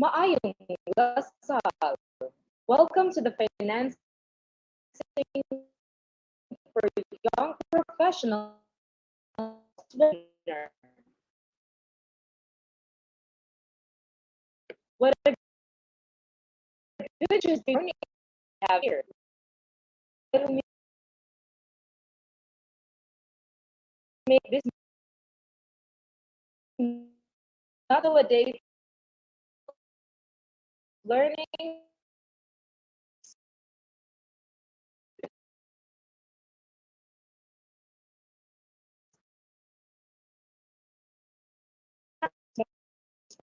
Maayong lasal. Welcome to the Financing for Young Professionals webinar. What a good Tuesday morning we have here. It'll make this not a day learning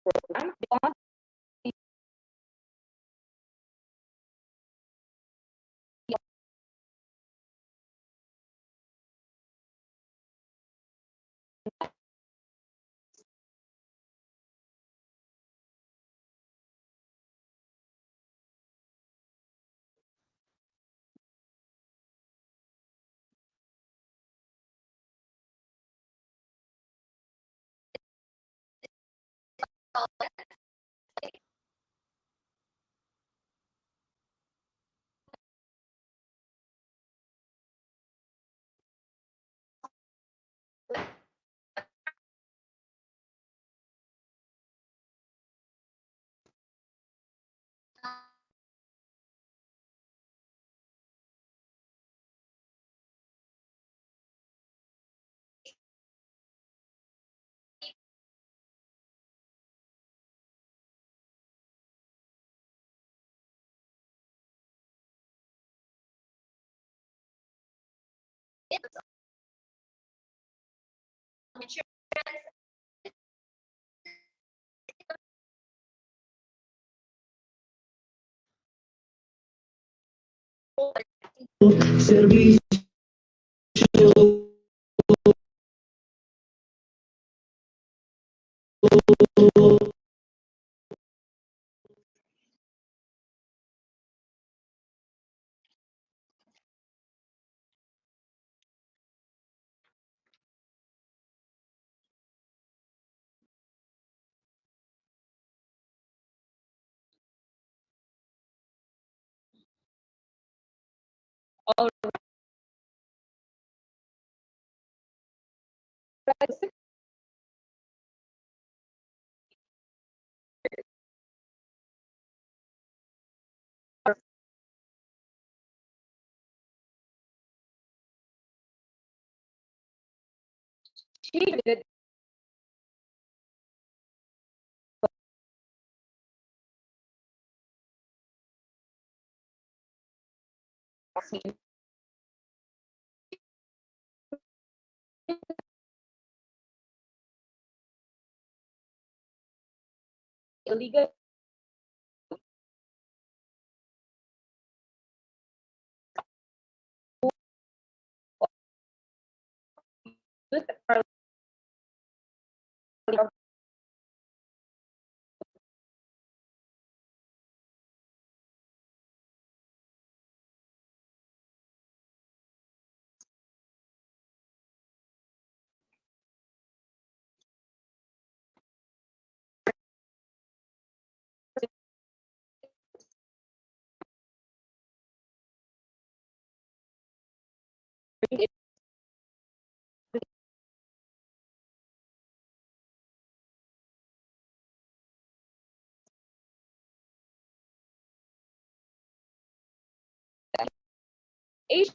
program. Servicio All right. She did illegal with Asian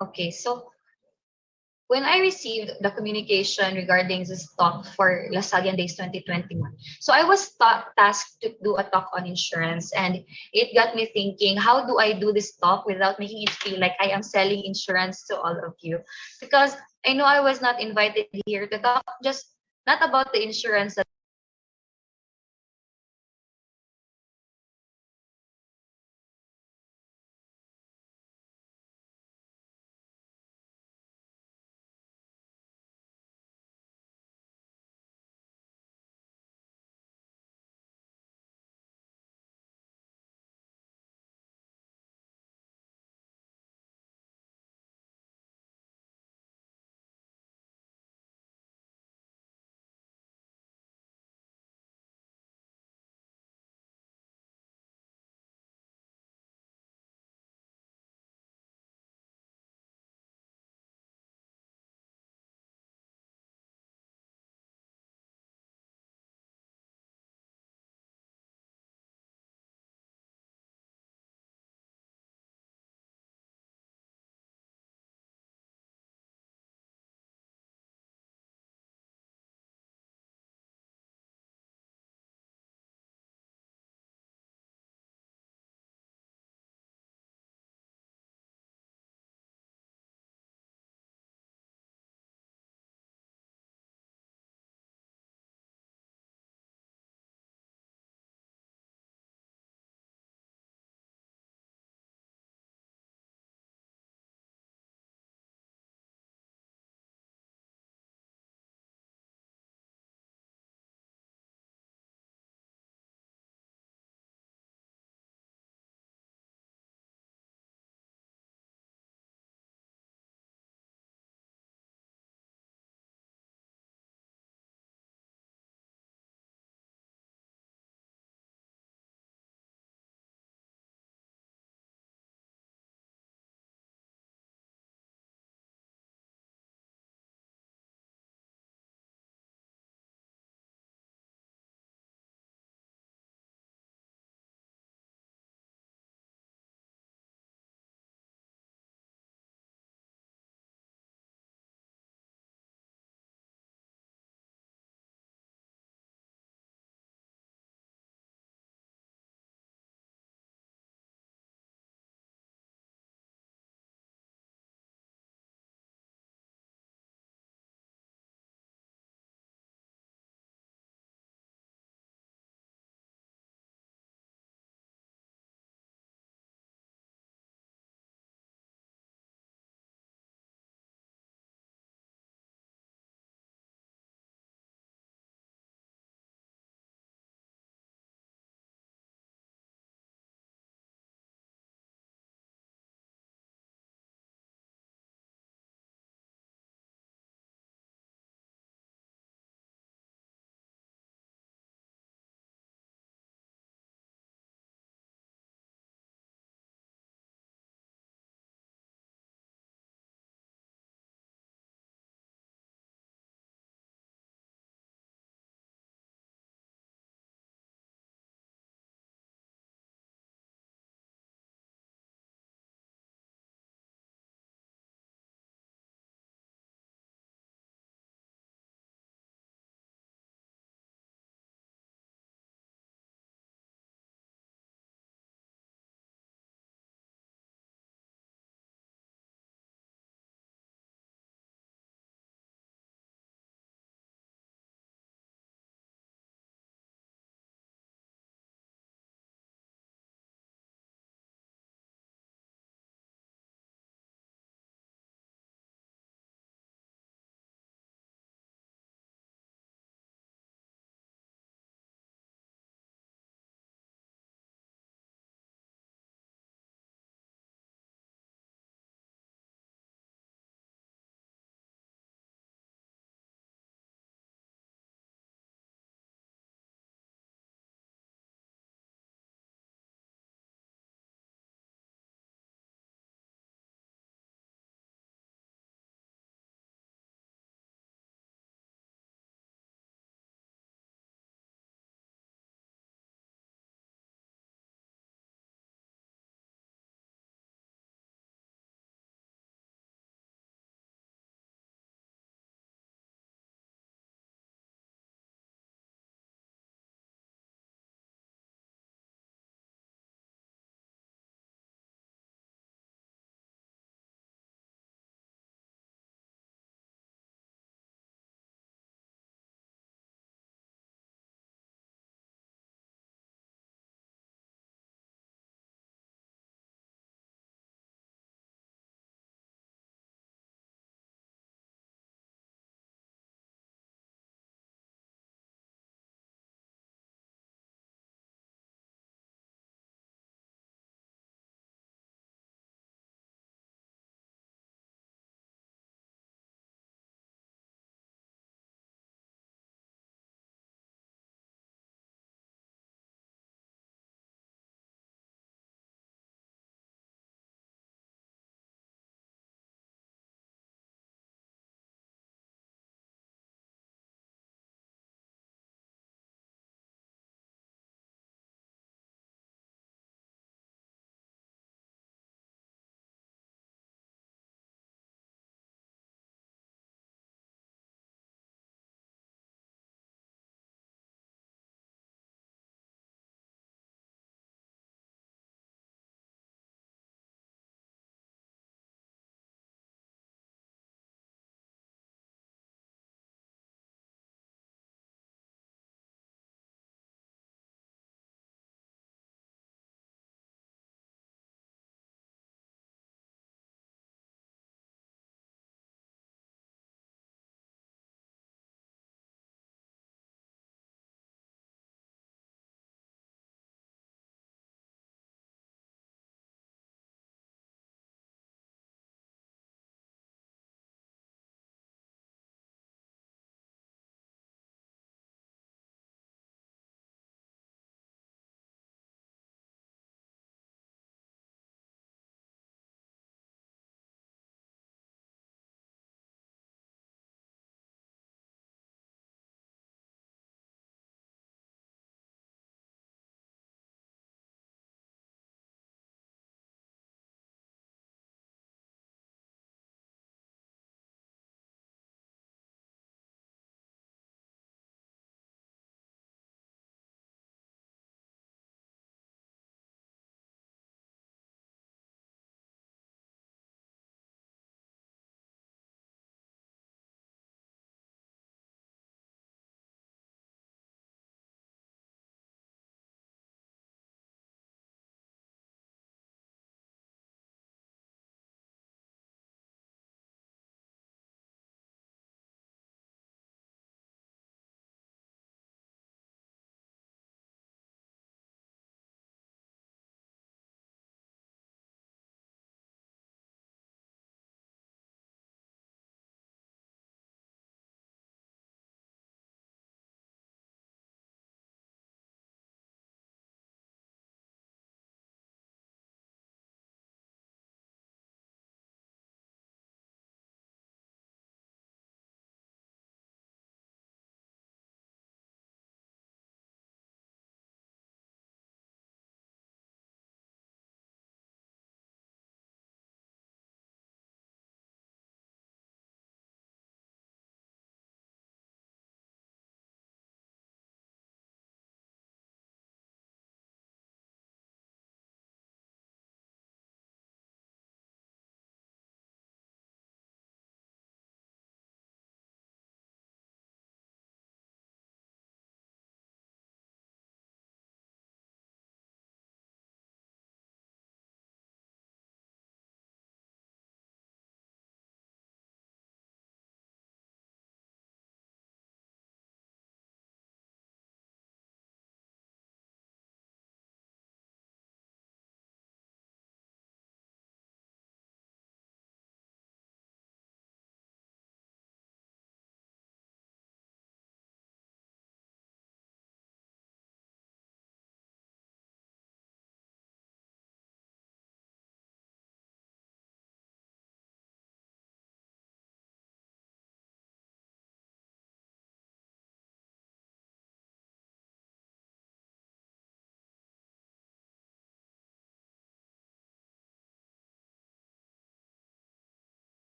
Okay, so when I received the communication regarding this talk for Lasallian Days 2021, so I was tasked to do a talk on insurance, and it got me thinking, how do I do this talk without making it feel like I am selling insurance to all of you? Because I know I was not invited here to talk just not about the insurance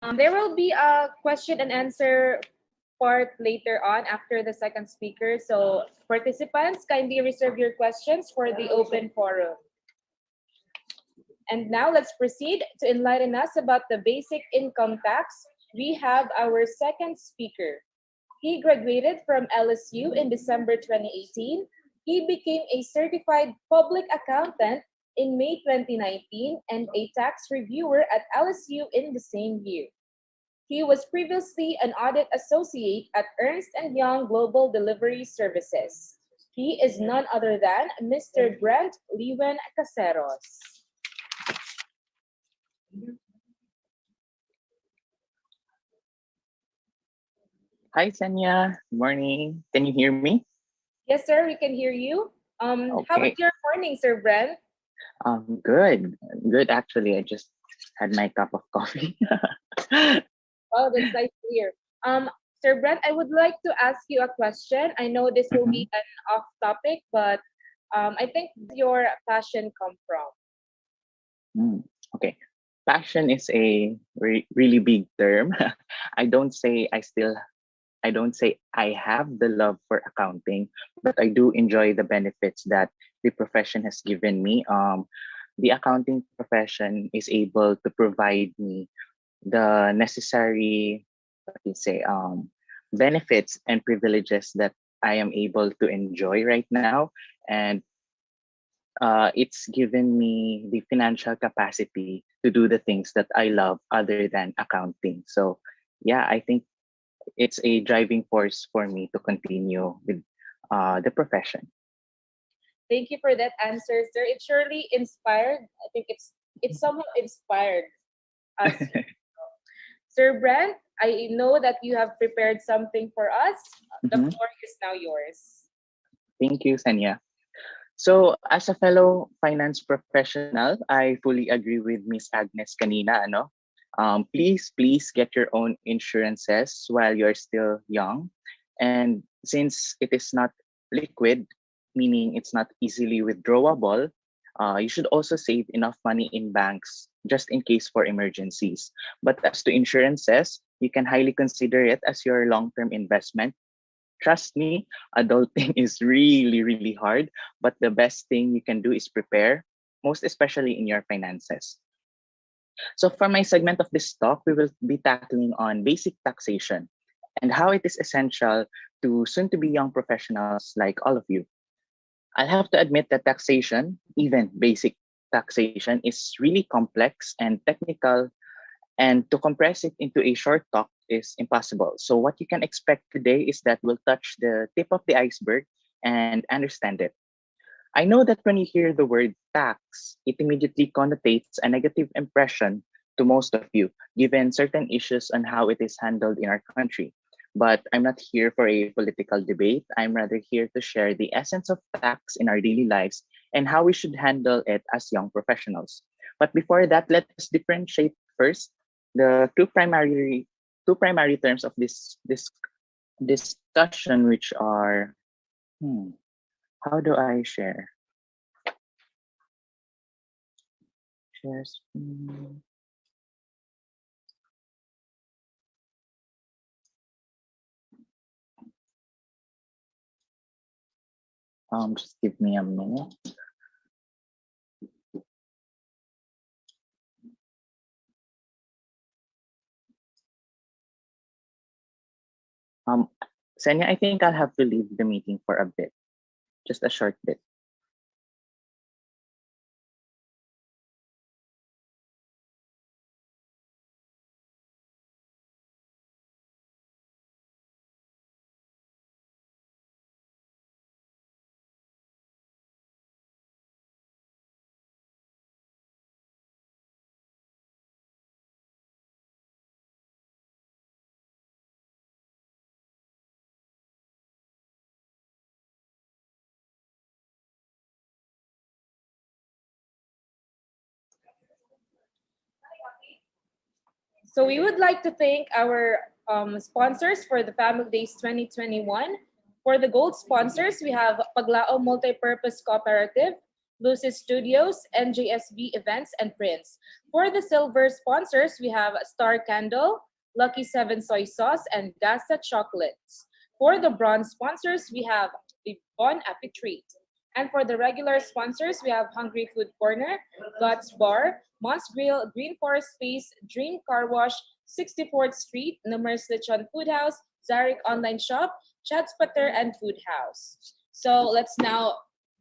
There will be a question and answer part later on after the second speaker. So participants, kindly reserve your questions for the open forum. And now let's proceed to enlighten us about the basic income tax. We have our second speaker. He graduated from LSU in December 2018. He became a certified public accountant in May 2019 and a tax reviewer at LSU in the same year. He was previously an audit associate at Ernst& Young Global Delivery Services. He is none other than Mr. Brent Liwen Caseros. Hi, Sanya. Morning. Can you hear me? Yes, sir, we can hear you. How was Okay. your morning, Sir Brent? Good. Good, actually. I just had my cup of coffee. Oh, that's nice to hear. Um, Sir Brent, I would like to ask you a question. I know this will Mhm. be an off topic, but I think your passion come from. Mm, okay. Passion is a really big term. I don't say I don't say I have the love for accounting, but I do enjoy the benefits that the profession has given me. The accounting profession is able to provide me the necessary, what do you say, benefits and privileges that I am able to enjoy right now. And it's given me the financial capacity to do the things that I love other than accounting. So, yeah, I think it's a driving force for me to continue with the profession. Thank you for that answer, sir. It surely inspired. I think it's somehow inspired us. Sir Brent, I know that you have prepared something for us. The Mhm. floor is now yours. Thank you, Sanya. So, as a fellow finance professional, I fully agree with Miss Agnes kanina, ano? Please get your own insurances while you're still young. And since it is not liquid, meaning it's not easily withdrawable, you should also save enough money in banks just in case for emergencies. But as to insurances, you can highly consider it as your long-term investment. Trust me, adulting is really hard, but the best thing you can do is prepare, most especially in your finances. So for my segment of this talk, we will be tackling on basic taxation and how it is essential to soon to be young professionals like all of you. I'll have to admit that taxation, even basic taxation, is really complex and technical, and to compress it into a short talk is impossible. So, what you can expect today is that we'll touch the tip of the iceberg and understand it. I know that when you hear the word tax, it immediately connotates a negative impression to most of you, given certain issues on how it is handled in our country. But I'm not here for a political debate. I'm rather here to share the essence of tax in our daily lives and how we should handle it as young professionals. But before that, let us differentiate first the two primary terms of this discussion, which are how do I share screen? Just give me a minute. Um, Senya, I think I'll have to leave the meeting for a bit, just a short bit. So we would like to thank our sponsors for the Family Days 2021. For the gold sponsors, we have Paglao Multipurpose Cooperative, Lucy Studios, NJSB Events and Prints. For the silver sponsors, we have Star Candle, Lucky 7 Soy Sauce, and Gasa Chocolates. For the bronze sponsors, we have the Bon Appetit Treat. And for the regular sponsors, we have Hungry Food Corner, Guts Bar, Moss Grill, Green Forest Space, Dream Car Wash, 64th Street, Numerous Lechon Food House, Zarek Online Shop, Chad's Butter, and Food House. So let's now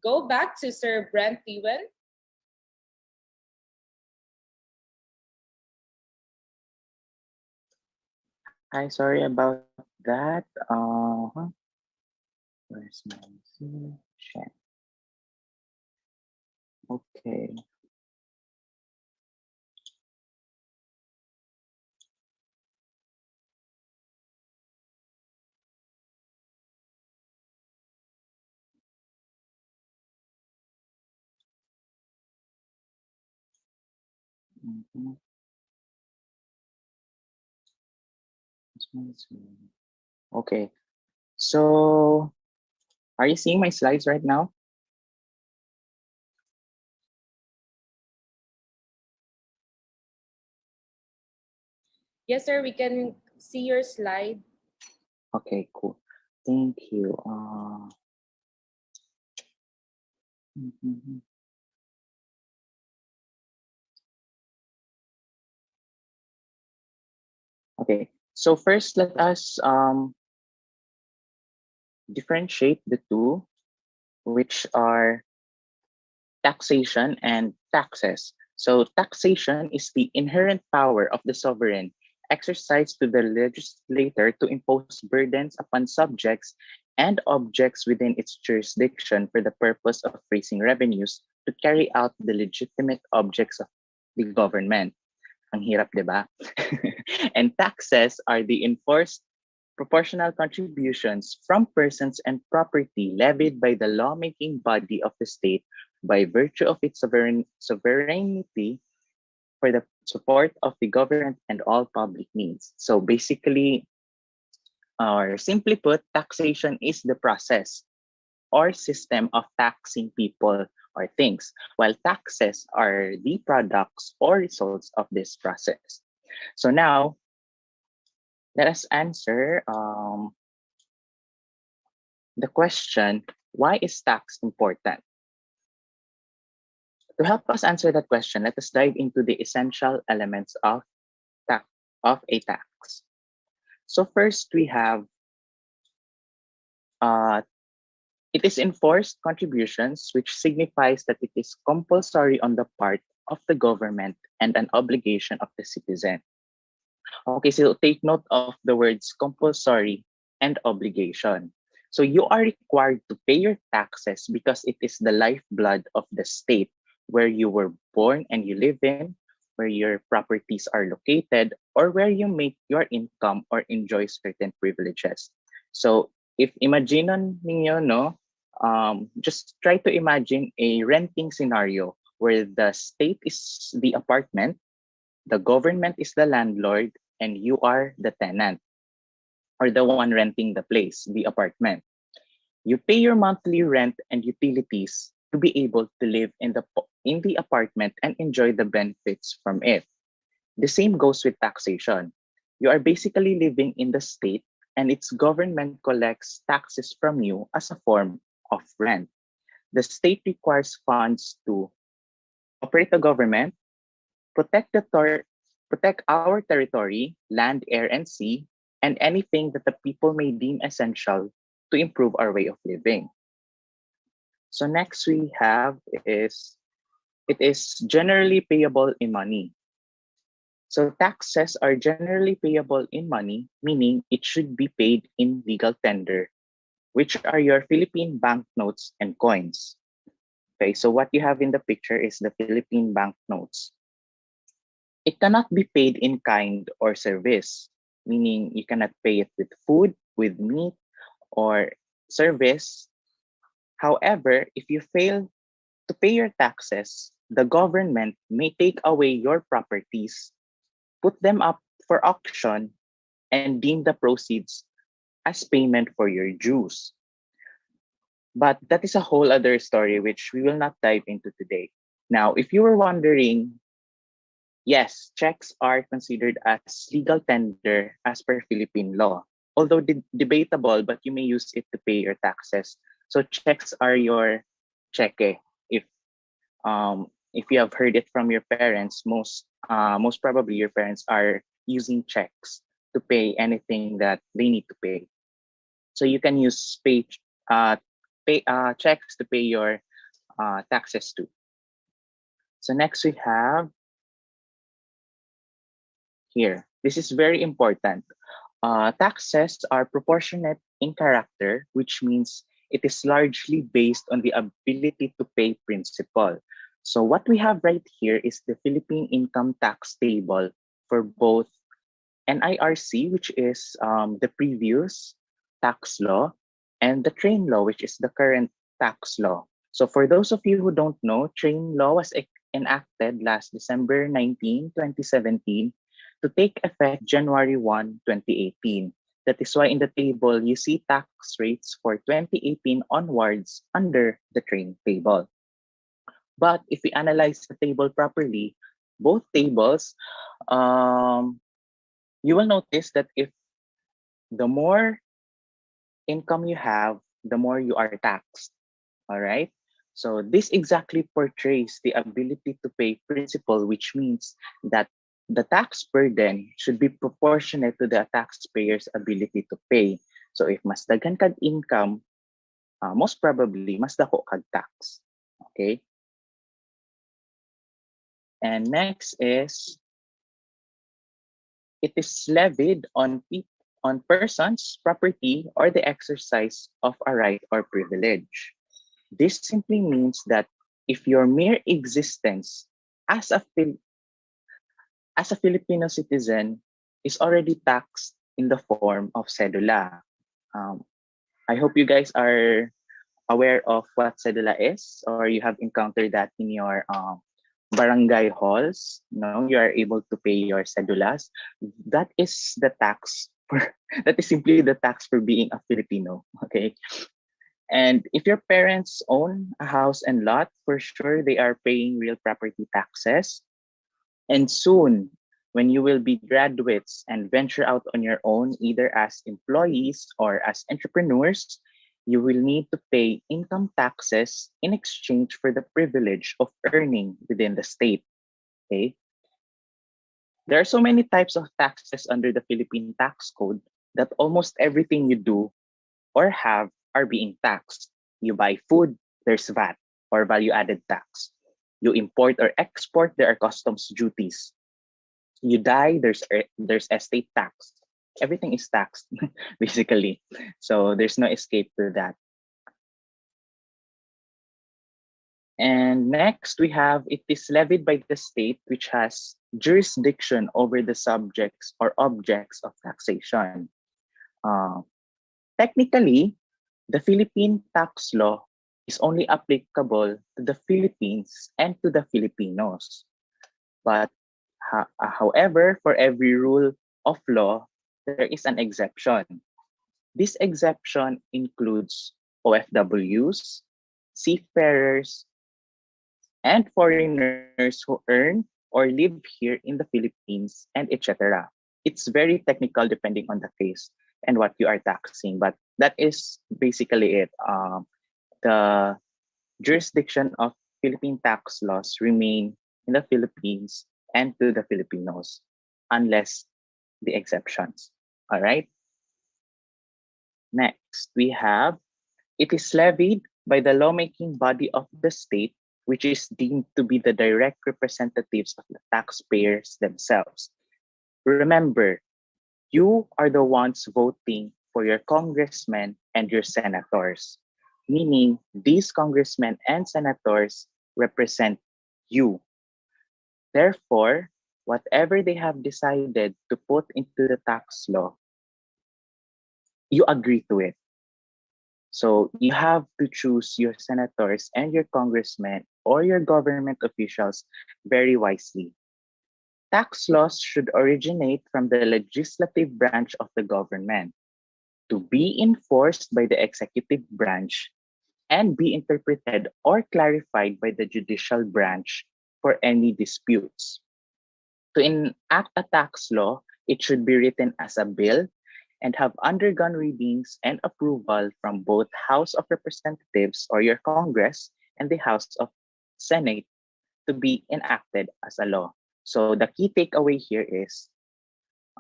go back to Sir Brent Ewan. Hi, sorry about that. Where's my chat? Okay. Mhm. Okay. So, are you seeing my slides right now? Yes, sir, we can see your slide. Okay, cool. Thank you. Mhm. Okay. So first, let us differentiate the two, which are taxation and taxes. So taxation is the inherent power of the sovereign exercised to the legislator to impose burdens upon subjects and objects within its jurisdiction for the purpose of raising revenues to carry out the legitimate objects of the government. Ang hirap, di ba? And taxes are the enforced proportional contributions from persons and property levied by the lawmaking body of the state by virtue of its sovereignty for the support of the government and all public needs. So basically, or simply put, taxation is the process or system of taxing people or things, while taxes are the products or results of this process. So now, let us answer the question, why is tax important? To help us answer that question, let us dive into the essential elements of tax of a tax. So first we have uh, it is enforced contributions, which signifies that it is compulsory on the part of the government and an obligation of the citizen. Okay, so take note of the words compulsory and obligation. So you are required to pay your taxes because it is the lifeblood of the state where you were born and you live in, where your properties are located, or where you make your income or enjoy certain privileges. So if imagine ninyo, no, just try to imagine a renting scenario where the state is the apartment, the government is the landlord, and you are the tenant or the one renting the place, the apartment. You pay your monthly rent and utilities to be able to live in the apartment and enjoy the benefits from it. The same goes with taxation. You are basically living in the state and its government collects taxes from you as a form of rent. The state requires funds to operate the government, protect protect our territory, land, air, and sea, and anything that the people may deem essential to improve our way of living. So next we have is it is generally payable in money. So taxes are generally payable in money, meaning it should be paid in legal tender, which are your Philippine banknotes and coins. Okay, so what you have in the picture is the Philippine banknotes. It cannot be paid in kind or service, meaning you cannot pay it with food, with meat, or service. However, if you fail to pay your taxes, the government may take away your properties, put them up for auction, and deem the proceeds as payment for your dues. But that is a whole other story which we will not dive into today. Now, if you were wondering, yes, checks are considered as legal tender as per Philippine law. Although debatable, but you may use it to pay your taxes. So checks are your cheque. If if you have heard it from your parents, most probably your parents are using checks to pay anything that they need to pay. So you can use pay checks to pay your taxes too. So next we have here. This is very important. Taxes are proportionate in character, which means it is largely based on the ability to pay principal. So what we have right here is the Philippine income tax table for both NIRC, which is the previous tax law, and the train law, which is the current tax law. So for those of you who don't know, train law was enacted last December 19, 2017 to take effect January 1, 2018. That is why in the table, you see tax rates for 2018 onwards under the train table. But if we analyze the table properly, both tables, um, you will notice that if the more income you have, the more you are taxed. All right. So this exactly portrays the ability to pay principal, which means that the tax burden should be proportionate to the taxpayer's ability to pay. So if mas daghan kag income, most probably mas dako kag tax. Okay. And next is it is levied on on persons, property, or the exercise of a right or privilege. This simply means that if your mere existence as a as a Filipino citizen is already taxed in the form of cedula. Um, I hope you guys are aware of what cedula is, or you have encountered that in your barangay halls. No, you are able to pay your cedulas. That is the tax for that is simply the tax for being a Filipino. Okay. And if your parents own a house and lot, for sure they are paying real property taxes. And soon, when you will be graduates and venture out on your own, either as employees or as entrepreneurs, you will need to pay income taxes in exchange for the privilege of earning within the state. Okay? There are so many types of taxes under the Philippine tax code that almost everything you do or have are being taxed. You buy food, there's VAT or value added tax. You import or export, there are customs duties. You die, there's estate tax. Everything is taxed basically. So there's no escape to that. And next we have it is levied by the state which has jurisdiction over the subjects or objects of taxation. Uh, Technically, the Philippine tax law is only applicable to the Philippines and to the Filipinos. But however, for every rule of law, there is an exception. This exception includes OFWs, seafarers, and foreigners who earn or live here in the Philippines, and etc. It's very technical depending on the case and what you are taxing, but that is basically it. The jurisdiction of Philippine tax laws remain in the Philippines and to the Filipinos, unless the exceptions. All right. Next, we have it is levied by the lawmaking body of the state, which is deemed to be the direct representatives of the taxpayers themselves. Remember, you are the ones voting for your congressmen and your senators, meaning these congressmen and senators represent you. Therefore, whatever they have decided to put into the tax law, you agree to it. So you have to choose your senators and your congressmen or your government officials very wisely. Tax laws should originate from the legislative branch of the government to be enforced by the executive branch and be interpreted or clarified by the judicial branch for any disputes. To enact a tax law, it should be written as a bill and have undergone readings and approval from both House of Representatives or your Congress and the House of Senate to be enacted as a law. So the key takeaway here is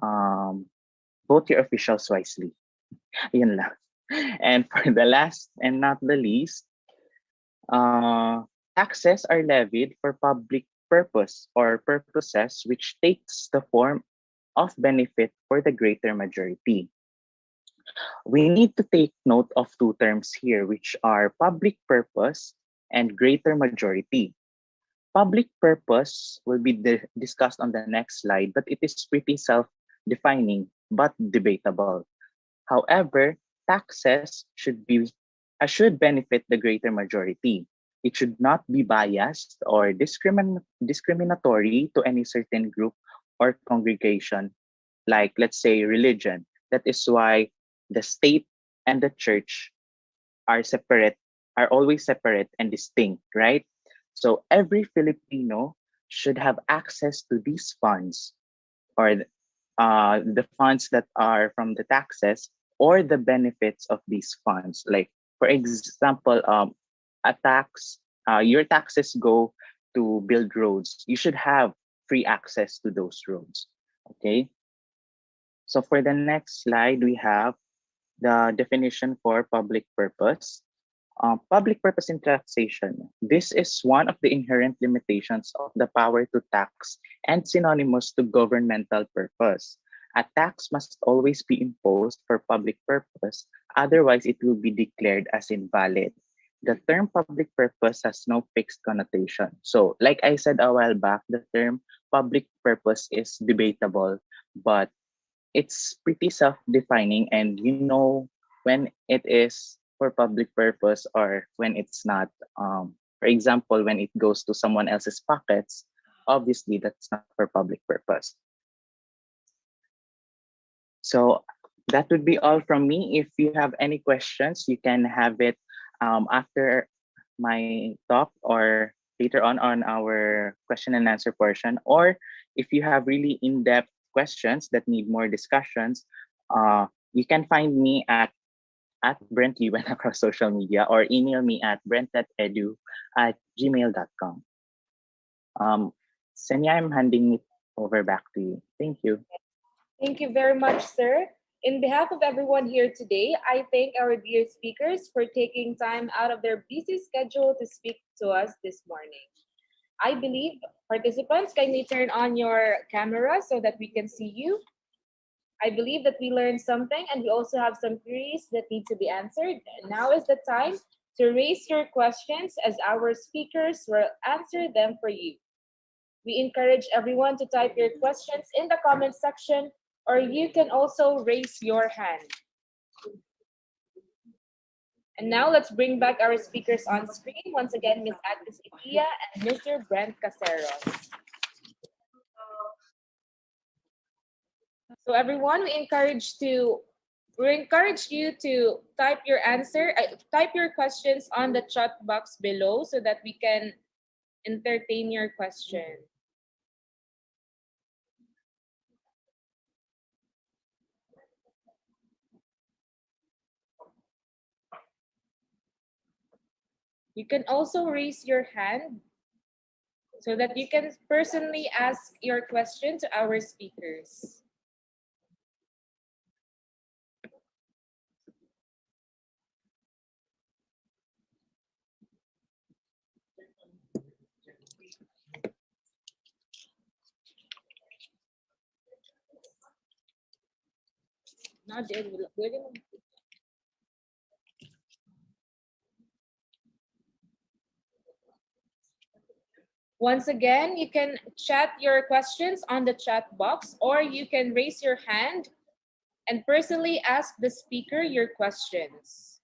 um, vote your officials wisely. Yun lang. And for the last and not the least, taxes are levied for public purpose or purposes which takes the form of benefit for the greater majority. We need to take note of two terms here, which are public purpose and greater majority. Public purpose will be discussed on the next slide, but it is pretty self-defining but debatable. However, taxes should benefit the greater majority. It should not be biased or discriminatory to any certain group or congregation, like let's say religion. That is why the state and the church are separate, are always separate and distinct, right? So every Filipino should have access to these funds or the funds that are from the taxes or the benefits of these funds. Like, for example, your taxes go to build roads. You should have free access to those roads. Okay. So for the next slide, we have the definition for public purpose. Public purpose in taxation. This is one of the inherent limitations of the power to tax and synonymous to governmental purpose. A tax must always be imposed for public purpose, otherwise it will be declared as invalid. The term public purpose has no fixed connotation. So, like I said a while back, the term public purpose is debatable, but it's pretty self-defining and you know when it is for public purpose or when it's not. For example, when it goes to someone else's pockets, obviously that's not for public purpose. So that would be all from me. If you have any questions, you can have it after my talk or later on our question and answer portion. Or if you have really in-depth questions that need more discussions, you can find me at Brent Liwen across social media or email me at brent.edu@gmail.com. Um, Senya, I'm handing it over back to you. Thank you. Thank you very much, sir. In behalf of everyone here today, I thank our dear speakers for taking time out of their busy schedule to speak to us this morning. I believe participants kindly turn on your camera so that we can see you. I believe that we learned something and we also have some queries that need to be answered. Now is the time to raise your questions as our speakers will answer them for you. We encourage everyone to type your questions in the comment section or you can also raise your hand. And now let's bring back our speakers on screen. Once again, Ms. Agnes Ikia and Mr. Brent Caseros. So everyone, we encourage you to type your questions on the chat box below so that we can entertain your question. You can also raise your hand so that you can personally ask your question to our speakers. Once again, you can chat your questions on the chat box or you can raise your hand and personally ask the speaker your questions.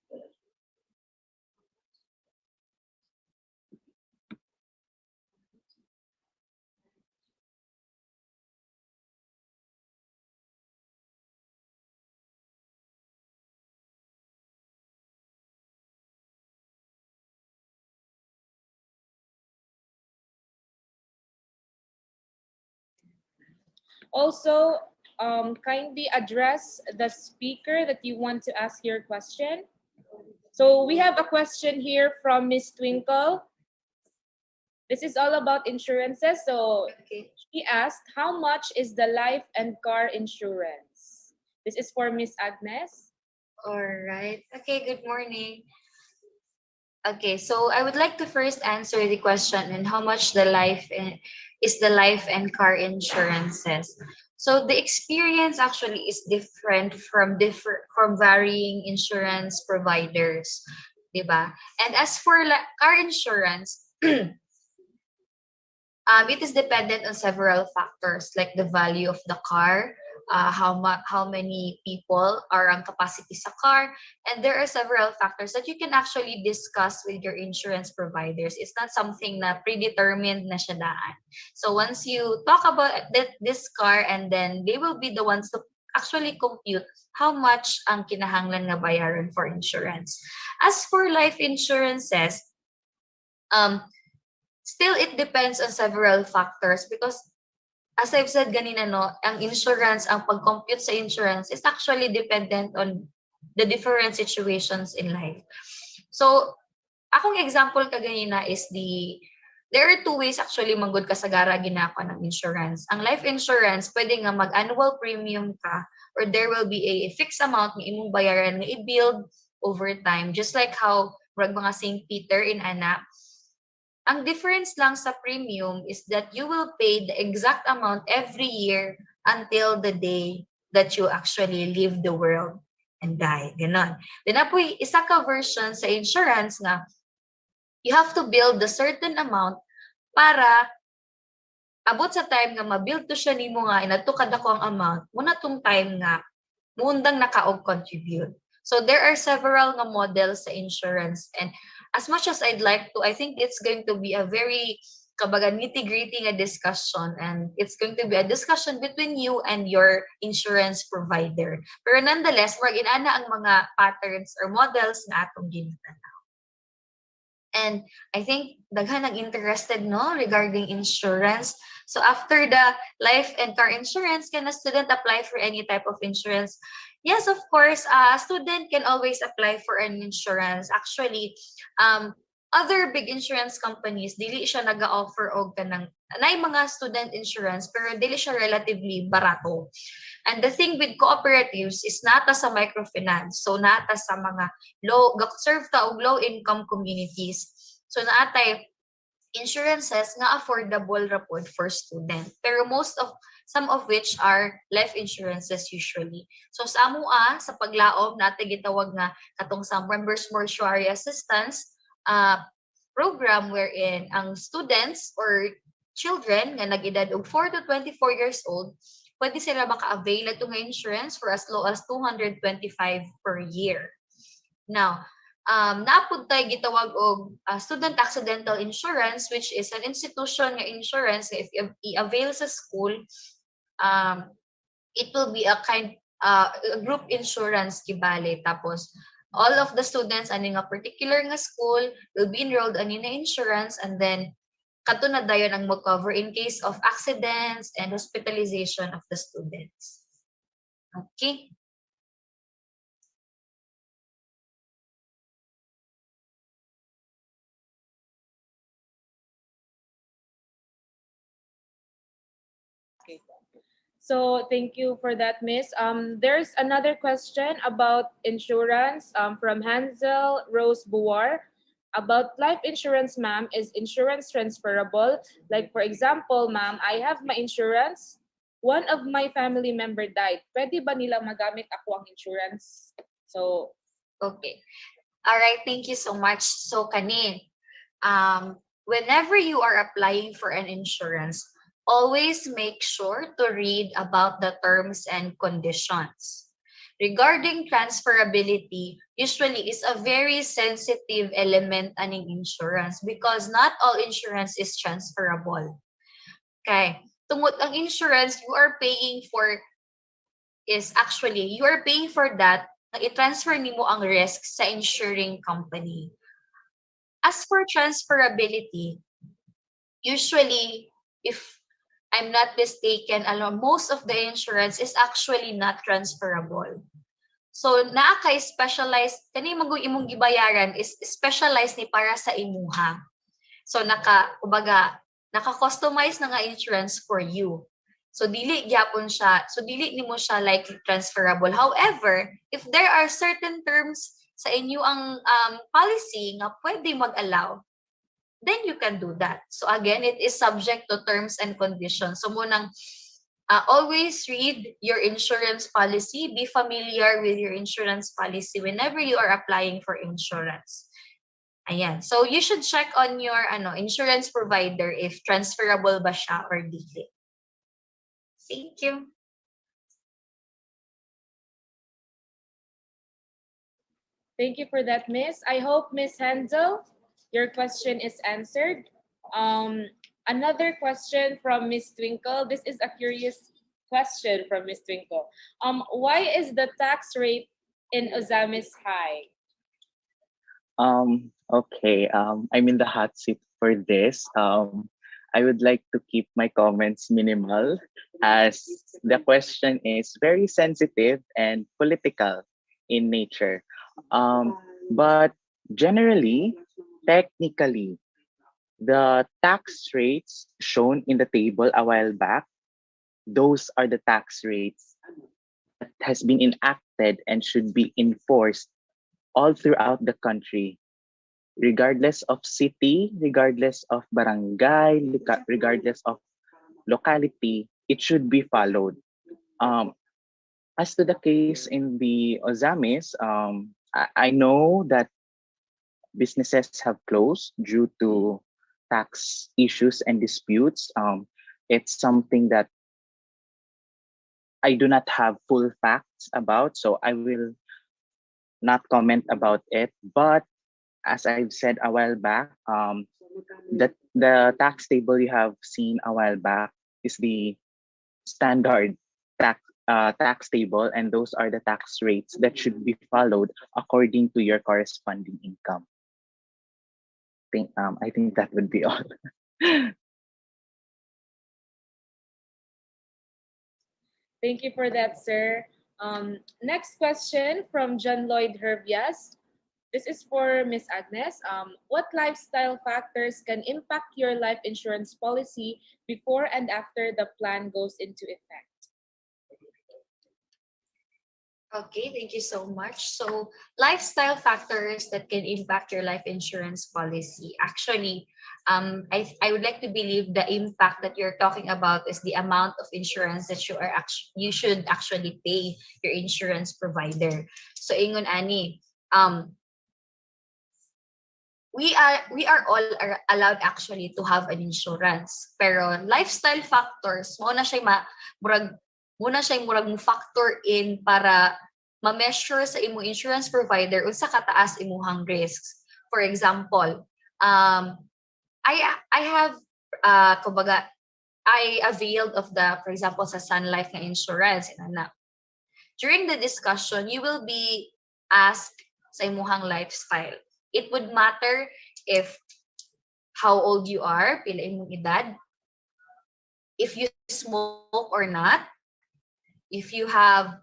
Also, kindly address the speaker that you want to ask your question. So we have a question here from Miss Twinkle. This is all about insurances. So Okay. she asked, how much is the life and car insurance? This is for Miss Agnes. All right. Okay, good morning. Okay, so I would like to first answer the question and how much is the life and car insurances. So the experience actually is different from varying insurance providers, 'di ba? And as for car insurance, it is dependent on several factors like the value of the car, how many people are ang capacity sa car, and there are several factors that you can actually discuss with your insurance providers. It's not something na predetermined na siya daan. So once you talk about this car, and then they will be the ones to actually compute how much ang kinahanglan nga bayaran for insurance. As for life insurances, um, still it depends on several factors because as I've said ganina no, ang pag-compute sa insurance is actually dependent on the different situations in life. So, akong example kaganina is there are two ways actually manggod ka sa gara ginako ng insurance. Ang life insurance, pwede nga mag-annual premium ka or there will be a fixed amount nga imong bayaran nga i-build over time. Just like how mga St. Peter in Ana, ang difference lang sa premium is that you will pay the exact amount every year until the day that you actually leave the world and die. Ganon. Then apoy, isa ka version sa insurance na you have to build a certain amount para abot sa time nga ma-build to siya nimo nga inato kadako ang amount, muna tong time nga muundang nakaog contribute. So there are several nga models sa insurance, and as much as I'd like to, I think it's going to be a very kabaga nitty-gritty nga discussion, and it's going to be a discussion between you and your insurance provider. Pero nonetheless, wag inana ang mga patterns or models nga atong ginatan. And I think daghan ang interested no regarding insurance. So after the life and car insurance, can a student apply for any type of insurance? Yes, of course. A student can always apply for an insurance. Actually, other big insurance companies dili siya naga-offer og kanang nay mga student insurance pero dili siya relatively barato. And the thing with cooperatives is nata sa microfinance. So nata sa mga serve ta og low income communities. So naatay insurances nga affordable ra pod for student. Pero some of which are life insurances usually. So sa sa paglaom natay gitawag nga katong sa members mortuary assistance program wherein ang students or children nga nag-edad og 4 to 24 years old pwede sila maka-avail ato nga insurance for as low as 225 per year. Now, naapod tayo gitawag og student accidental insurance, which is an institution nga insurance nga if i-avail sa school, it will be a group insurance kibali. Tapos all of the students ani nga particular nga school will be enrolled ani na insurance, and then kato na dayon ang mag-cover in case of accidents and hospitalization of the students. Okay? Okay. So thank you for that, Miss. There's another question about insurance from Hansel Rose Buar. About life insurance, ma'am, is insurance transferable? Like, for example, ma'am, I have my insurance. One of my family member died. Pwede ba nilang magamit ako ang insurance? So, Okay. All right, thank you so much. So kanin, whenever you are applying for an insurance, always make sure to read about the terms and conditions. Regarding transferability, usually is a very sensitive element aning insurance because not all insurance is transferable. Okay. Tungod ang insurance you are paying for is actually you are paying for that na i-transfer nimo ang risk sa insuring company. As for transferability, usually if I'm not mistaken, most of the insurance is actually not transferable. So naa kay specialized kani magong imong gibayaran is specialized ni para sa imuha. So naka-customize na nga insurance for you. So dili gyapon siya, so dili nimo siya like transferable. However, if there are certain terms sa inyo ang policy nga pwede mag-allow, then you can do that. So again, it is subject to terms and conditions. So munang always read your insurance policy. Be familiar with your insurance policy whenever you are applying for insurance. Ayan. So you should check on your insurance provider if transferable ba siya or dili. Thank you. Thank you for that, Miss. I hope, Miss Hansel, your question is answered. Um, Another question from Miss Twinkle. This is a curious question from Miss Twinkle. Why is the tax rate in Ozamis high? Okay. I'm in the hot seat for this. I would like to keep my comments minimal as the question is very sensitive and political in nature. But generally, technically, the tax rates shown in the table a while back, those are the tax rates that has been enacted and should be enforced all throughout the country, regardless of city, regardless of barangay, regardless of locality, it should be followed. Um, as to the case in the Ozamis, I know that businesses have closed due to tax issues and disputes. It's something that I do not have full facts about, so I will not comment about it. But as I've said a while back, the tax table you have seen a while back is the standard tax table, and those are the tax rates that should be followed according to your corresponding income. I think that would be all. Thank you for that, sir. Next question from John Lloyd Herbias. This is for Miss Agnes. What lifestyle factors can impact your life insurance policy before and after the plan goes into effect? Okay, thank you so much. So, lifestyle factors that can impact your life insurance policy. Actually, I would like to believe the impact that you're talking about is the amount of insurance that you should actually pay your insurance provider. So, ingon ani, we are all allowed actually to have an insurance. Pero lifestyle factors mo na siya murag mo factor in para ma-measure sa imo insurance provider unsa kataas imuhang risks. For example, I have kumbaga I availed of the, for example, sa Sun Life na insurance na. During the discussion, you will be asked sa imuhang lifestyle. It would matter if how old you are, pila imong edad, if you smoke or not, if you have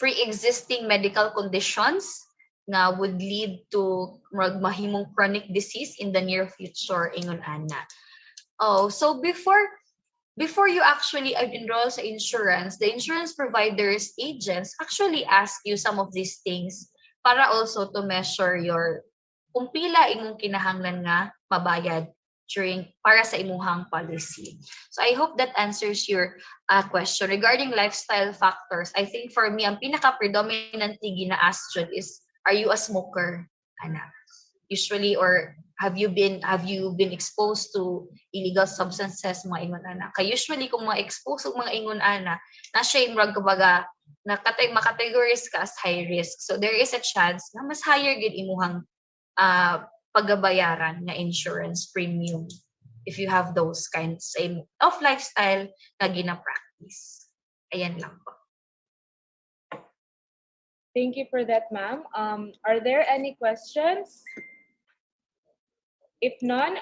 pre-existing medical conditions na would lead to mahimong chronic disease in the near future, ingon ana. Oh, so before you actually enroll sa insurance, the insurance providers agents actually ask you some of these things para also to measure your kung pila imong kinahanglan nga mabayad para sa imuhang policy. So I hope that answers your question. Regarding lifestyle factors, I think for me, ang pinaka-predominantly gina-ask is, are you a smoker? Ana. Usually, or have you been exposed to illegal substances, mga ingon ana? Kay usually kung ma-expose og mga ingon ana, na siya yung kumbaga makategorize ka as high risk. So there is a chance na mas higher gid imuhang pagbabayaran na insurance premium if you have those kinds of lifestyle na gina-practice. Ayan lang po. Thank you for that, ma'am. Are there any questions? If none,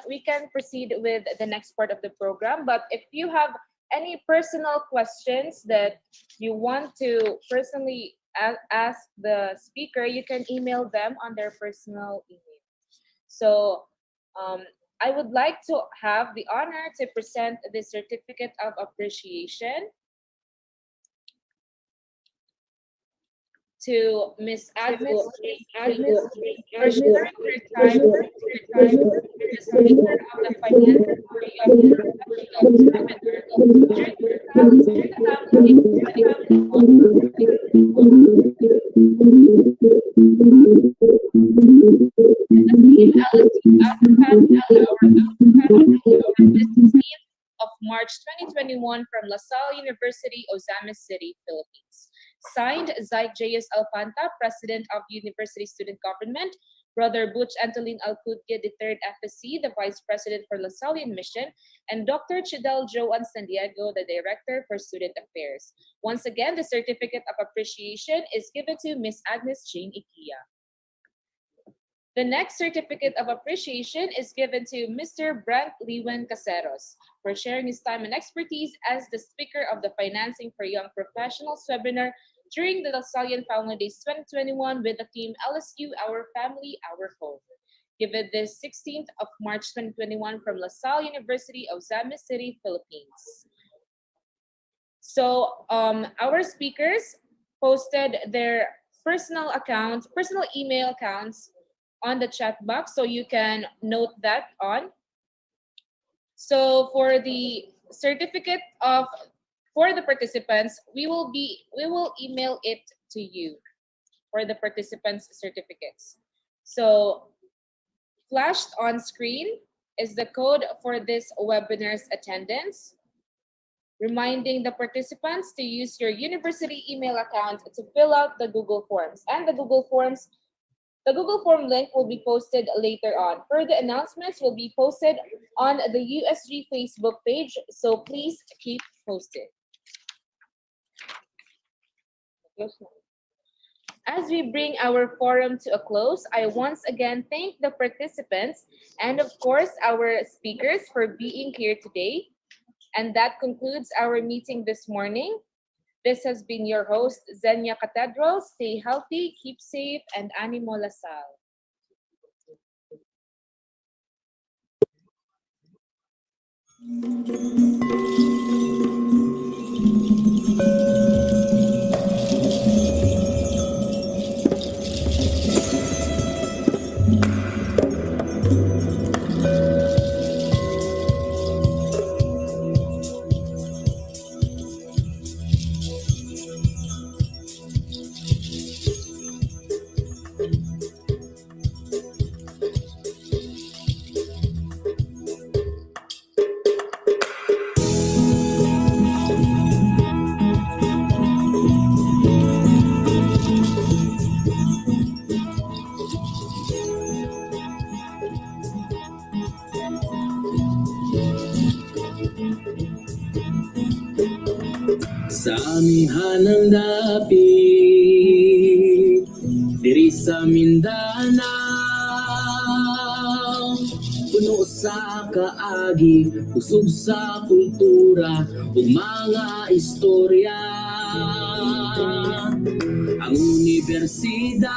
we can proceed with the next part of the program. But if you have any personal questions that you want to personally ask the speaker, you can email them on their personal email. So um, I would like to have the honor to present the certificate of appreciation to Miss Agnes J. Aquino for sharing her time as a speaker of the Finance for Young Professionals webinar during 2021. The team LSU advocated the 16th of March 2021 from LaSalle University, Ozamis City, Philippines. Signed, Zaid J.S. Alfanta, President of University Student Government, Brother Butch Antolin Alcudque III FSC, the Vice President for Lasallian Mission, and Dr. Chidel Joan San Diego, the Director for Student Affairs. Once again, the Certificate of Appreciation is given to Ms. Agnes Jane Ikia. The next certificate of appreciation is given to Mr. Brent Liwen Caseros for sharing his time and expertise as the speaker of the Financing for Young Professionals webinar during the Lasallian Family Days 2021 with the theme LSU, Our Family, Our Home. Given the 16th of March 2021 from LaSalle University, Ozamis City, Philippines. So our speakers posted their personal email accounts on the chat box, so you can note that on. So for the certificate for the participants, we will email it to you for the participants' certificates. So flashed on screen is the code for this webinar's attendance, reminding the participants to use your university email account to fill out the Google Forms. And the Google Form link will be posted later on. Further announcements will be posted on the USG Facebook page, so please keep posted. As we bring our forum to a close, I once again thank the participants and of course our speakers for being here today. And that concludes our meeting this morning. This has been your host, Zenia Cathedral. Stay healthy, keep safe, and animo lasal. Sa amihan ng dapit, diri sa Mindanao, puno sa kaagi, usog sa kultura ug mga istorya. Ang universidad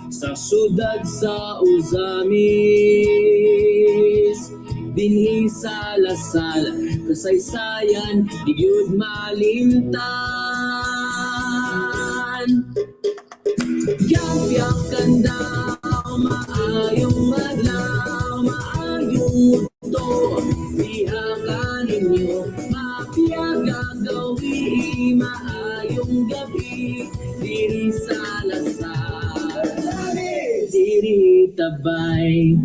sa syudad sa Ozamis, dinhi sa Lasal, kasaysayan di gyud malimtan. Yaw-yaw kanda, maayong adlaw, maayong mundo, diha ka ninyo, mapiyaga gawi, maayong gabi, diri sa Lasal, diri tabay.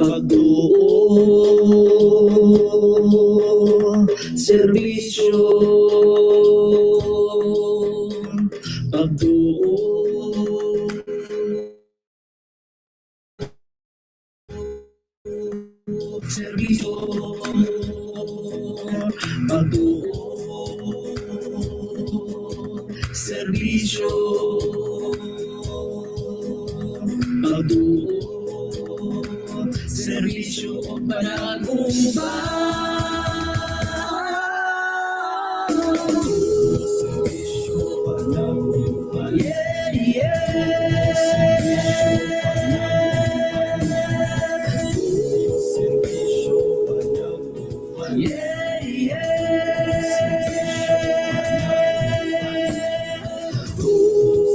Pagtuo, serbisyo, pagtuo, serbisyo, pagtuo. maduo, serbisyo o panagumpay. Serbisyo panagumpay. Yeah, yeah. Serbisyo panagumpay. Yeah, yeah.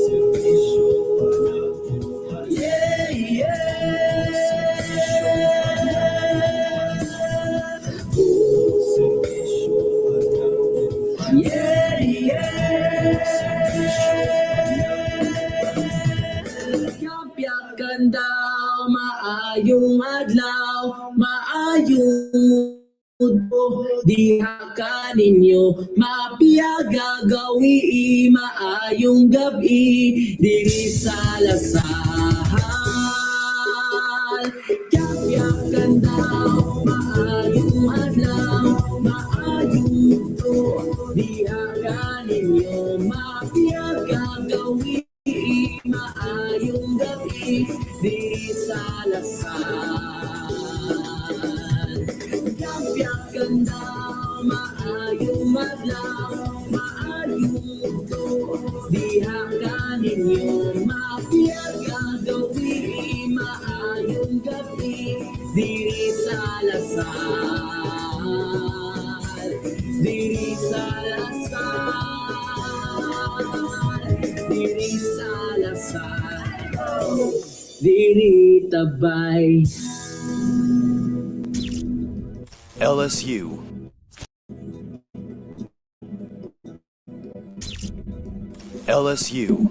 Serbisyo panagumpay. Yeah, serbisyo panagumpay. Yeah, Kapyakan daw, maayong adlaw, maayong udto, diha ka ninyo, mapiyaga gawi, maayong gabi, diri sa lasahan. Kapyakan daw, maayong adlaw, maayong udto, diha ka ninyo, mapiyaga gawi, maayong gabi, di sa lasan. Kapyakan daw, maayong madlaw, maayong uto, diha ka ninyo, mapiyaga gawi, maayong gabi, di sa lasan. Diri sa lasan, diri sa lasan, diri tabay. LSU. LSU.